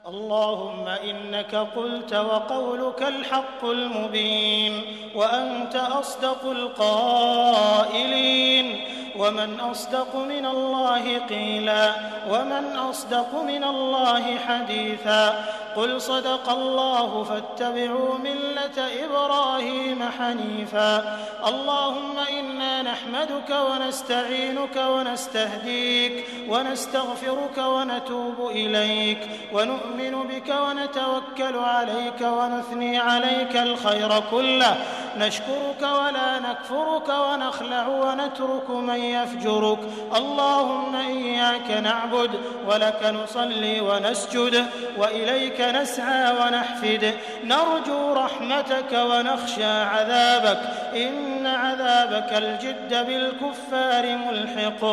اللهم إنك قلت وقولك الحق المبين، وأنت أصدق القائلين، ومن أصدق من الله قيلا، ومن أصدق من الله حديثا. قل صدق الله فاتبعوا ملة إبراهيم حنيفا. اللهم إنا نحمدك ونستعينك ونستهديك ونستغفرك ونتوب إليك، ونؤمن بك ونتوكل عليك ونثني عليك الخير كله، نشكرك ولا نكفرك ونخلع ونترك من يفجرك. اللهم إياك نعبد ولك نصلي ونسجد، وإليك نسعى ونحفد، نرجو رحمتك ونخشى عذابك، إن عذابك الجد بالكفار ملحق.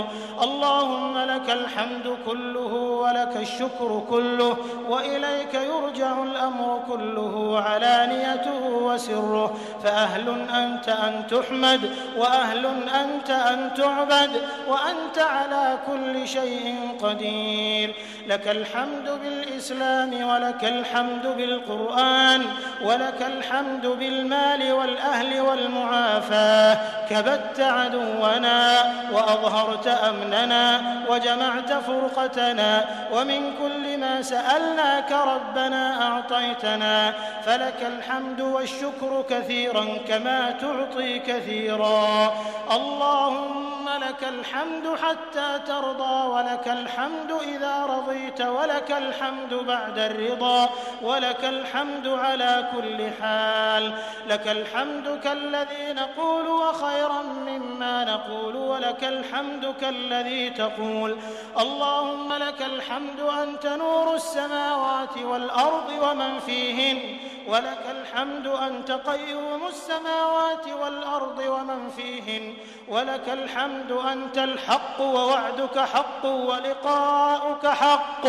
اللهم لك الحمد كله ولك الشكر كله، وإليك يرجع الأمر كله علانيته وسره، فأهل أنت أن تحمد، وأهل أنت أن تعبد، وأنت على كل شيء قدير. لك الحمد بالإسلام، ولك الحمد بالقرآن، ولك الحمد بالمال والأهل والمعافاة. كبت عدونا وأظهرت أمننا وجمعت فرقتنا، ومن كل ما سألناك ربنا أعطيتنا، فلك الحمد والشكر كثيرا كما تعطي كثيرا. اللهم لك الحمد حتى ترضى، ولك الحمد إذا رضيت، ولك الحمد بعد الرضا، ولك الحمد على كل حال. لك الحمد كالذي نقول وخيرا مما نقول، ولك الحمد كالذي تقول. اللهم لك الحمد أنت نور السماوات والأرض ومن فيهن، ولك الحمد أنت قيوم السماوات والأرض ومن فيهن، ولك الحمد أنت الحق ووعدك حق ولقاؤك حق،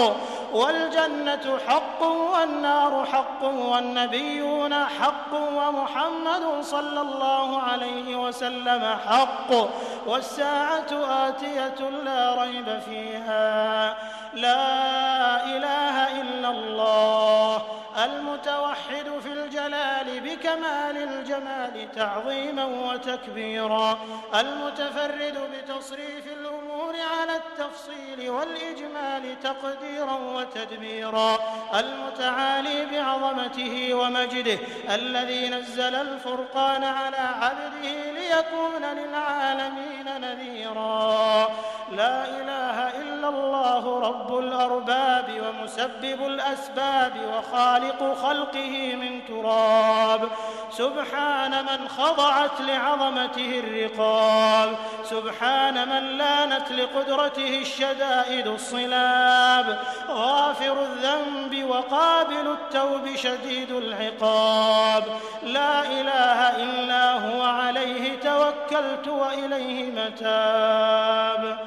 والجنة حق والنار حق والنبيون حق ومحمد صلى الله عليه وسلم حق، والساعة آتية لا ريب فيها. لا إله إلا الله المتوحد في الجلال بكمال الجمال تعظيما وتكبيرا، المتفرد بتصريف الأمور على التفصيل والإجمال تقديرا وتدبيرا، المتعالي بعظمته ومجده، الذي نزل الفرقان على عبده ليكون للعالمين نذيرا. لا إله إلا الله رب الأرباب ومسبب الأسباب وخالق خلقه من تراب، سبحان من خضعت لعظمته الرقاب، سبحان من لانت لقدرته الشدائد الصلاب، غافر الذنب وقابل التوب شديد العقاب. لا إله إلا هو عليه توكلت وإليه متاب.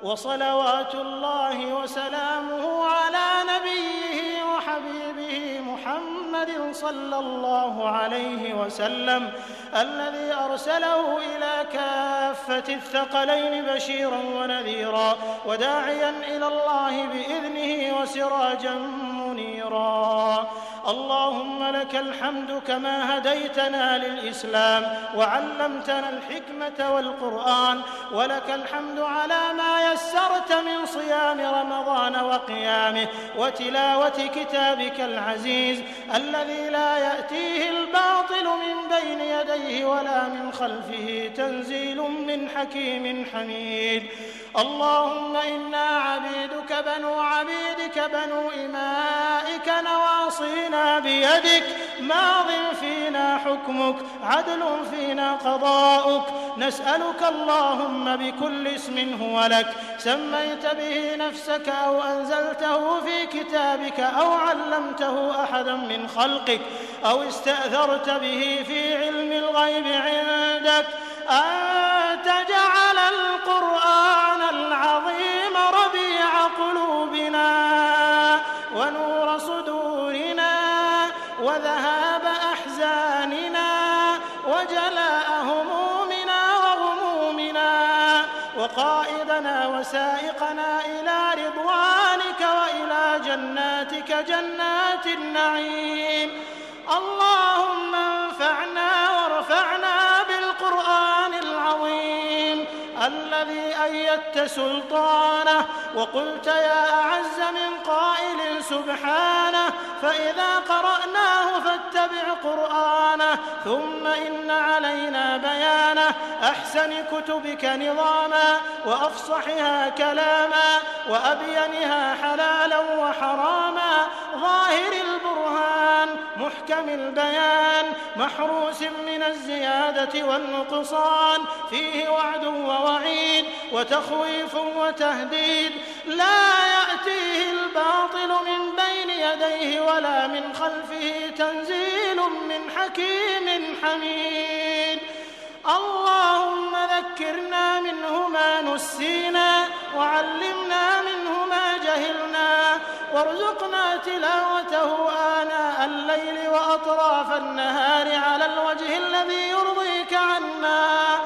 وصلوات الله وسلامه على نبيه وحبيبه محمد صلى الله عليه وسلم، الذي أرسله إلى كافة الثقلين بشيرا ونذيرا، وداعيا إلى الله بإذنه وسراجا منيرا. اللهم لك الحمد كما هديتنا للإسلام وعلمتنا الحكمة والقرآن، ولك الحمد على ما يسرت من صيام رمضان وقيامه وتلاوة كتابك العزيز، الذي لا يأتيه الباطل من بين يديه ولا من خلفه، تنزيل من حكيم حميد. اللهم إنا عبيدك بنو عبيدك بنو إمائك، نواصينا بيدك، ماض فينا حكمك، عدل فينا قضاؤك. نسألك اللهم بكل اسم هو لك سميت به نفسك أو أنزلته في كتابك أو علمته أحدا من خلقك أو استأثرت به في علم الغيب عندك، أن تجعل القرآن العظيم ربيع قلوبنا ونور صدورنا وذهاب أحزاننا وجلاء همومنا وغمومنا، وقائدنا وسائقنا إلى رضوانك وإلى جناتك إلى جنات النعيم. اللهم انفعنا وارفعنا بالقرآن العظيم الذي أيدت سلطانه وقلت يا أعز من قائل سبحانه فإذا قرأناه فاتبع قرآنه ثم إن علينا بيانه أحسن كتبك نظاما وأفصحها كلاما وأبينها حلالا وحراما ظاهر البرهان محكم البيان محروس من الزيادة والنقصان فيه وعد ووعيد وتخويف وتهديد لا يأتيه الباطل من بين يديه ولا من خلفه تنزيل من حكيم حميد. اللهم ذكرنا منه ما نسينا وعلمنا منه ما جهلنا وارزقنا تلاوته آناء الليل وأطراف النهار على الوجه الذي يرضيك عنا.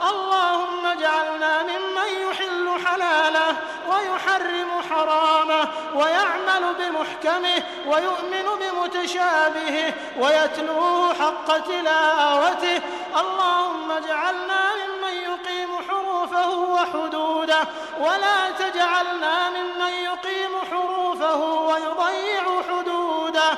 اللهم اجعلنا ممن يحل حلاله ويحرم حرامه ويعمل بمحكمه ويؤمن بمتشابهه ويتلوه حق تلاوته. اللهم اجعلنا ممن يقيم حروفه وحدوده ولا تجعلنا ممن يقيم حروفه ويضيع حدوده.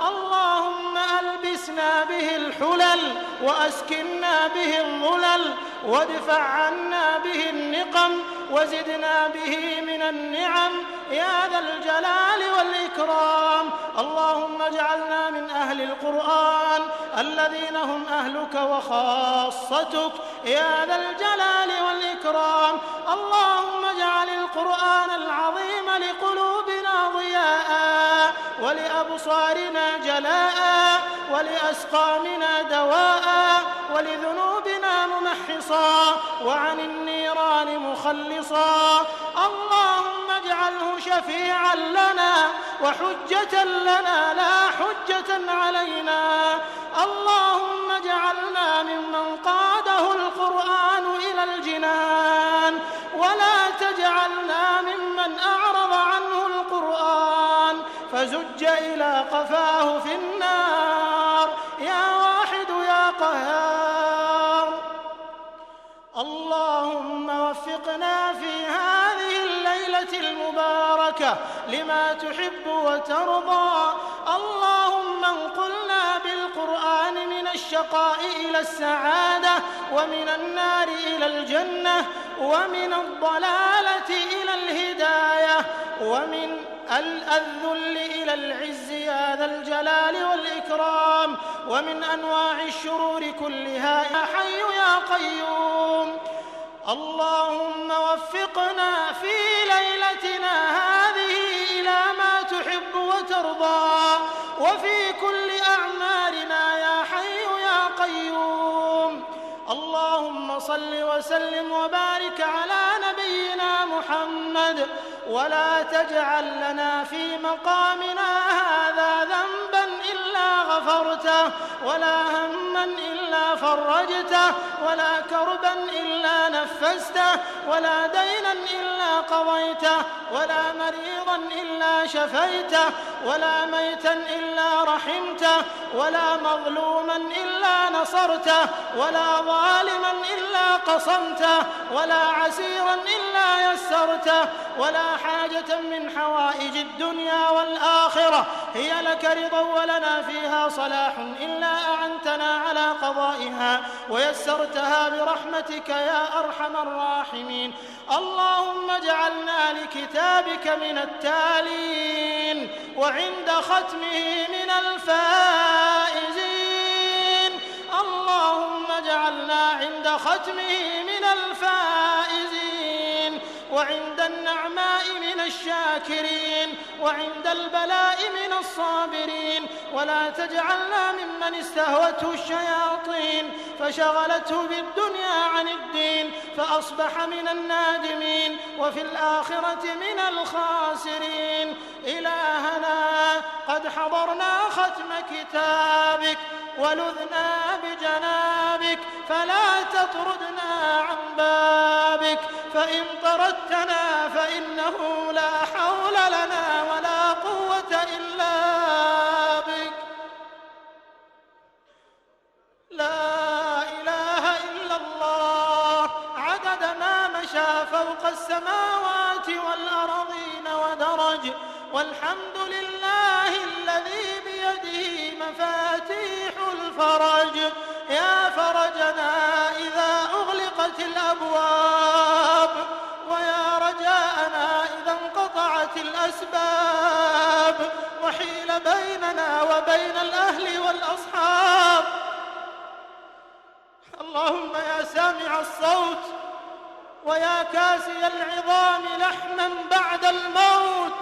اللهم ألبسنا به الحلل وأسكننا به الظلل وادفع عنا به النقم وزدنا به من النعم يا ذا الجلال والإكرام. اللهم اجعلنا من أهل القرآن الذين هم أهلك وخاصتك يا ذا الجلال والإكرام. اللهم اجعل القرآن العظيم لقلوبنا ضياء ولأبصارنا جلاء ولأسقامنا دواء ولذنوبنا ممحصا وعن النيران مخلصا. اللهم اجعله شفيعا لنا وحجة لنا لا حجة علينا. اللهم اجعلنا ممن قاده القرآن إلى الجنان ولا تجعلنا ممن أعرض عنه القرآن فزج إلى قفاه في النار يا واحد يا قهار. اللهم وفقنا في هذه الليلة المباركة لما تحب وترضى. اللهم انقلنا بالقرآن من الشقاء إلى السعادة ومن النار إلى الجنة ومن الضلالة إلى الهداية ومن الذل إلى العز يا ذا الجلال والإكرام ومن أنواع الشرور كلها يا حي يا قيوم. اللهم وفقنا في ليلتنا هذه إلى ما تحب وترضى وفي كل أعمالنا يا حي يا قيوم. اللهم صل وسلم وبارك على نبينا محمد ولا تجعل لنا في مقامنا هذا ذنبا إلا غفرته ولا هما إلا فرجته ولا كربا إلا نفسته ولا دينا إلا قضيته ولا مريضا إلا شفيته ولا ميتا إلا رحمته ولا مظلوما إلا نصرته ولا ظالما إلا قصمته ولا عسيرا إلا يسرته ولا حاجة من حوائج الدنيا والآخرة هي لك رضا ولنا فيها صلاح إلا أعنتنا على قضائها ويسرتها برحمتك يا أرحم الراحمين. اللهم اجعلنا لكتابك من التالين وعند ختمه من الفائزين. اللهم اجعلنا عند ختمه من الفائزين وعند النعماء من الشاكرين وعند البلاء من الصابرين ولا تجعلنا ممن استهوته الشياطين فشغلته بالدنيا عن الدين فأصبح من النادمين وفي الآخرة من الخاسرين. إلهنا قد حضرنا ختم كتابك ولذنا بجنابك فلا تطردنا عن بابك فإن طردتنا فإنه لا حول لنا ولا قوة إلا والحمد لله الذي بيده مفاتيح الفرج. يا فرجنا إذا أغلقت الأبواب، ويا رجاءنا إذا انقطعت الأسباب وحيل بيننا وبين الأهل والأصحاب. اللهم يا سامع الصوت ويا كاسي العظام لحما بعد الموت،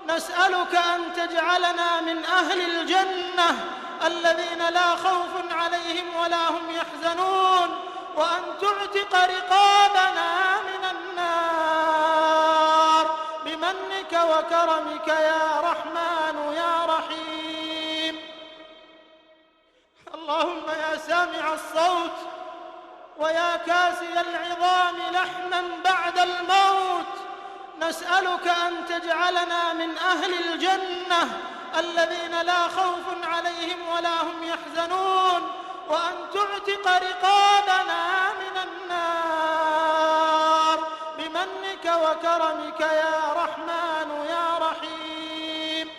نسألك أن تجعلنا من أهل الجنة الذين لا خوف عليهم ولا هم يحزنون، وأن تعتق رقابنا من النار بمنك وكرمك يا رحمن يا رحيم. اللهم يا سامع الصوت ويا كاسي العظام لحما بعد الموت، نسألك أن تجعلنا من أهل الجنة الذين لا خوف عليهم ولا هم يحزنون، وأن تعتق رقابنا من النار بمنك وكرمك يا رحمن يا رحيم.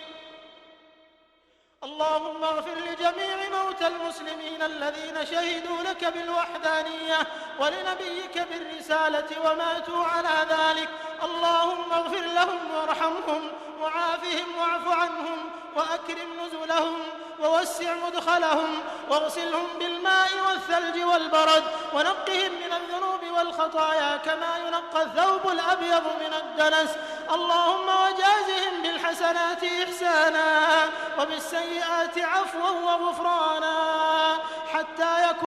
اللهم اغفر لجميع موتى المسلمين الذين شهدوا لك بالوحدانية ولنبيك بالرسالة وماتوا على ذلك. اللهم اغفر لهم وارحمهم وعافهم واعف عنهم وأكرم نزلهم ووسع مدخلهم واغسلهم بالماء والثلج والبرد ونقهم من الذنوب والخطايا كما ينقى الثوب الأبيض من الدنس. اللهم وجازهم بالحسنات إحسانا وبالسيئات عفوا وغفرانا